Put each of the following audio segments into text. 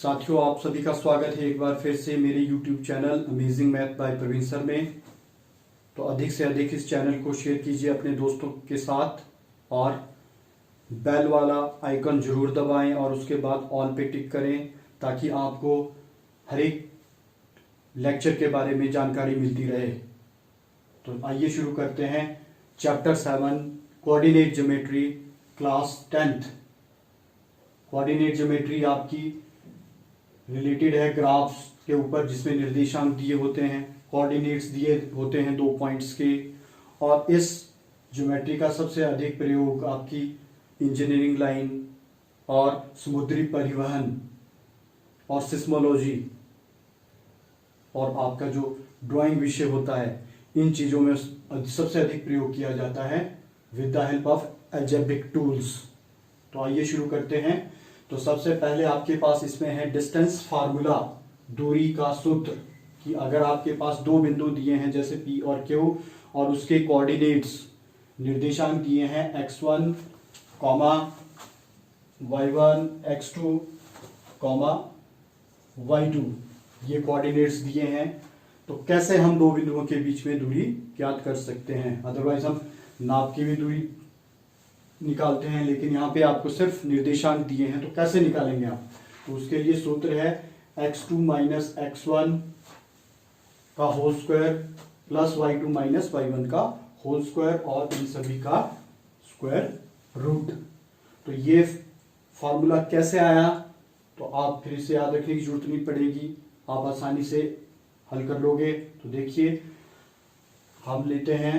साथियों, आप सभी का स्वागत है एक बार फिर से मेरे YouTube channel amazing math by Praveen sir में। तो अधिक से अधिक इस चैनल को शेयर कीजिए अपने दोस्तों के साथ और बेल वाला आइकन जरूर दबाएं और उसके बाद ऑल पे टिक करें ताकि आपको हर एक लेक्चर के बारे में जानकारी मिलती रहे। तो आइए शुरू करते हैं। Chapter 7 coordinate geometry class 10th। Coordinate geometry आपकी रिलेटेड है ग्राफ्स के ऊपर जिसमें निर्देशांक दिए होते हैं, कोऑर्डिनेट्स दिए होते हैं 2 पॉइंट्स के। और इस ज्योमेट्री का सबसे अधिक प्रयोग आपकी इंजीनियरिंग लाइन और समुद्री परिवहन और सिस्मोलॉजी और आपका जो ड्राइंग विषय होता है, इन चीजों में सबसे अधिक प्रयोग किया जाता है with the help of algebraic tools. तो आइए शुरू करते हैं। तो सबसे पहले आपके पास इसमें है डिस्टेंस फार्मूला, दूरी का सूत्र, कि अगर आपके पास दो बिंदु दिए हैं जैसे P और Q और उसके कोऑर्डिनेट्स निर्देशांक दिए हैं x1, y1, x2, y2, ये कोऑर्डिनेट्स दिए हैं। तो कैसे हम दो बिंदुओं के बीच में दूरी ज्ञात कर सकते हैं? अदरवाइज हम नाप की भी दूरी निकालते हैं, लेकिन यहाँ पे आपको सिर्फ निर्देशांक दिए हैं, तो कैसे निकालेंगे आप? तो उसके लिए सूत्र है x2 माइनस x1 का whole square plus y2 minus y1 का होल स्क्वायर और इन सभी का स्क्वायर रूट। तो ये फॉर्मूला कैसे आया तो आप फिर इसे याद रखने की जरूरत नहीं पड़ेगी, आप आसानी से हल कर लोगे। तो देखिए, हम लेते हैं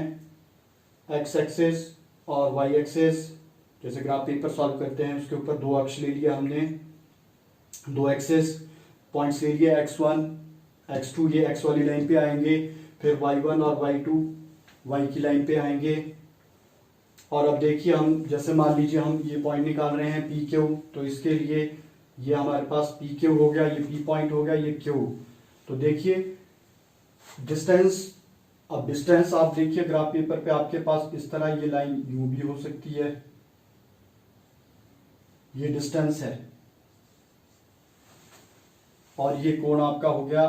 x एक्सेस और y एक्सेस, जैसे ग्राफ पेपर सॉल्व करते हैं उसके ऊपर दो अक्ष ले लिया हमने, दो एक्सेस पॉइंट्स ले लिया x1, x2, ये x वाली लाइन पे आएंगे, फिर y1 और y2 y की लाइन पे आएंगे। और अब देखिए, हम जैसे मान लीजिए हम ये पॉइंट निकाल रहे हैं PQ, तो इसके लिए ये हमारे पास PQ हो गया, ये P पॉइंट हो गया, ये Q। तो देखिए डिस्टेंस, अब डिस्टेंस आप देखिए ग्राफ पेपर पे आपके पास इस तरह ये लाइन यूं भी हो सकती है, ये डिस्टेंस है, और ये कोण आपका हो गया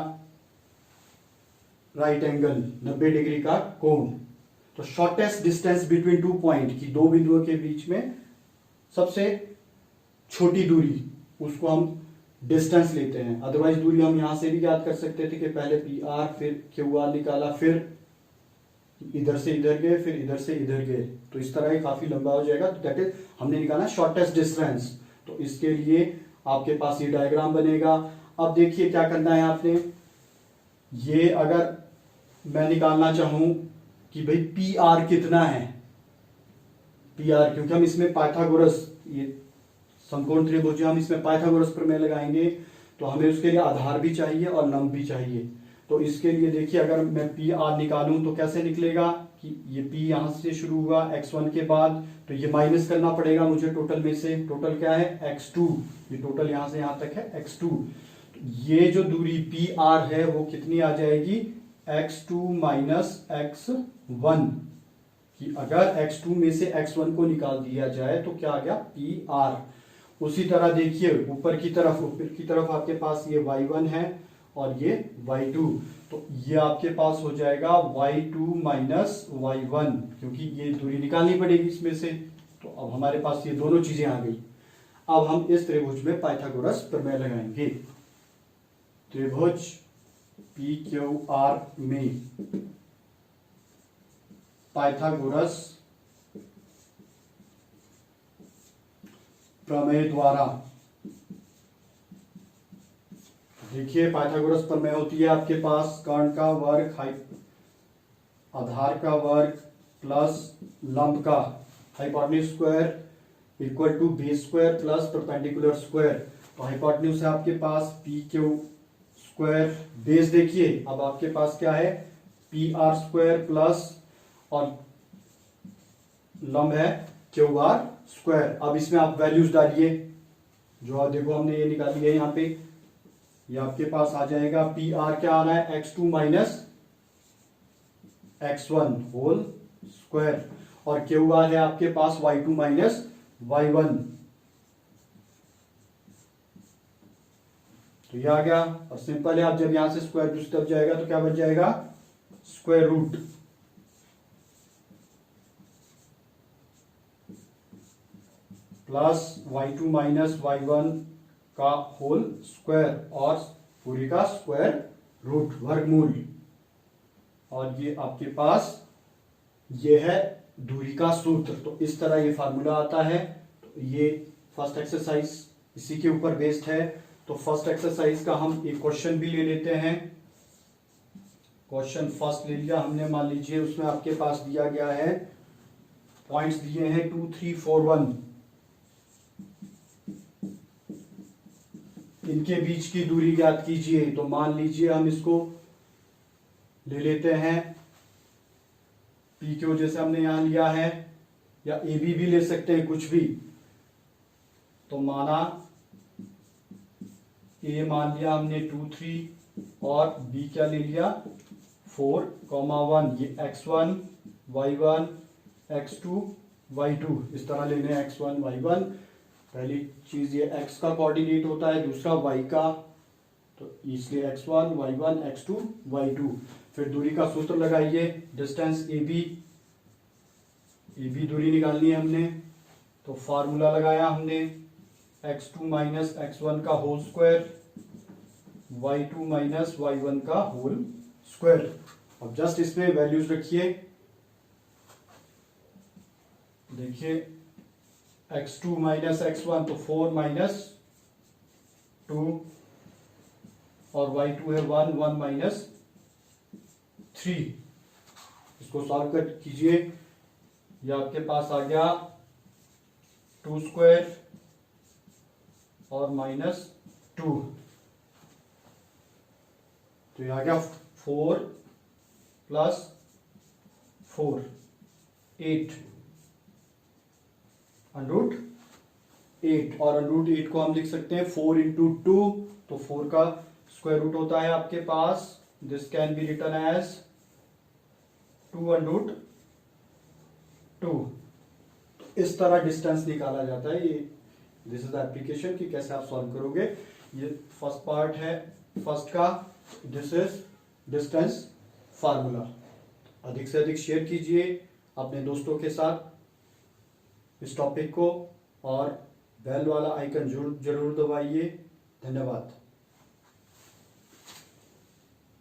राइट एंगल 90 डिग्री का कोण। तो शॉर्टेस्ट डिस्टेंस बिटवीन 2 पॉइंट, की दो बिंदुओं के बीच में सबसे छोटी दूरी, उसको हम डिस्टेंस लेते हैं। अदरवाइज दूरी हम यहां से भी याद कर सकते थे कि पहले PR फिर QR निकाला, फिर इधर से इधर गए, फिर इधर से इधर गए, तो इस तरह ये काफी लंबा हो जाएगा। तो दैट इज हमने निकाला शॉर्टेस्ट डिस्टेंस। तो इसके लिए आपके पास ये डायग्राम बनेगा। अब देखिए क्या करना है आपने, ये अगर मैं निकालना चाहूं कि भाई PR कितना है, PR, क्योंकि हम इसमें पाइथागोरस, ये समकोण त्रिभुज, हम इसमें पाइथागोरस प्रमेय लगाएंगे, तो हमें उसके लिए आधार भी चाहिए और लंब भी चाहिए। तो इसके लिए देखिए, अगर मैं PR निकालूं तो कैसे निकलेगा कि ये P यहां से शुरू हुआ x1 के बाद, तो ये माइनस करना पड़ेगा मुझे टोटल में से। टोटल क्या है? x2, ये टोटल यहां से यहां तक है x2। तो ये जो दूरी PR है वो कितनी आ जाएगी? x2 माइनस x1, कि अगर x2 में से x1 को निकाल दिया जाए तो क्या आ गया? PR। उसी तरह देखिए ऊपर की तरफ आपके पास ये y1 है और ये y2, तो ये आपके पास हो जाएगा y2 माइनस y1, क्योंकि ये दूरी निकालनी पड़ेगी इसमें से। तो अब हमारे पास ये दोनों चीजें आ गई। अब हम इस त्रिभुज में पाइथागोरस प्रमेय लगाएंगे। त्रिभुज PQR में पाइथागोरस प्रमेय द्वारा, देखिए पाइथागोरस प्रमेय होती है आपके पास कर्ण का वर्ग आधार का वर्ग प्लस लंब का hypotenuse square equal to base square plus perpendicular square. तो हाइपोटेन्यूज है आपके पास PQ स्क्वायर, बेस देखिए अब आपके पास क्या है? PR स्क्वायर प्लस और लंब है QR स्क्वायर। अब इसमें आप वैल्यूज डालिए, जो आप देखो हमने ये निकाली है यहाँ पे, ये आपके पास आ जाएगा PR क्या आ रहा है? x2 minus x1 whole square, और QR है आपके पास y2 माइनस y1। तो ये आ गया। और सिंपल है, अब जब यहां से स्क्वायर दूसरी तरफ जाएगा तो क्या बन जाएगा, square root plus y2 minus y1 का होल स्क्वायर और पूरी का स्क्वायर रूट, वर्गमूल। और ये आपके पास ये है दूरी का सूत्र। तो इस तरह ये फार्मूला आता है। तो ये फर्स्ट एक्सरसाइज इसी के ऊपर बेस्ड है। तो फर्स्ट एक्सरसाइज का हम एक क्वेश्चन भी ले लेते हैं। क्वेश्चन फर्स्ट ले लिया हमने, मान लीजिए उसमें आपके पास दिया गया है, पॉइंट्स दिए हैं 2 3 4 1, इनके बीच की दूरी ज्ञात कीजिए। तो मान लीजिए हम इसको ले लेते हैं पी क्यू, जैसे हमने यहां लिया है, या ए बी भी ले सकते हैं, कुछ भी। तो माना ए मान लिया हमने 2 3 और बी क्या ले लिया 4 1। ये x1 y1 x2 y2 इस तरह लेने x1 y1। पहली चीज ये x का कोऑर्डिनेट होता है, दूसरा y का, तो इसलिए x1 y1 x2 y2। फिर दूरी का सूत्र लगाइए, डिस्टेंस AB दूरी निकालनी है हमने। तो फार्मूला लगाया हमने x2 माइनस x1 का whole square y2 minus y1 का होल स्क्वायर। अब जस्ट इसमें वैल्यूज रखिए, देखिए x2 माइनस x1 तो 4 माइनस 2 और y2 है 1 1 माइनस 3। इसको सॉल्व कर कीजिए, ये आपके पास आ गया 2 स्क्वायर और माइनस 2। तो ये आ गया 4 प्लस 4 8 अंडरूट 8। और अंडरूट 8 को हम लिख सकते हैं 4 इंटू 2, तो 4 का स्क्वायर रूट होता है आपके पास, this can be written as 2 under root 2। तो इस तरह डिस्टेंस निकाला जाता है। ये दिस इज द एप्लीकेशन कि कैसे आप सॉल्व करोगे। ये फर्स्ट पार्ट है फर्स्ट का, दिस इज डिस्टेंस फार्मूला। अधिक से अधिक शेयर कीजिए अपने दोस्तों के साथ इस टॉपिक को, और बेल वाला आइकन जरूर दबाइए। धन्यवाद।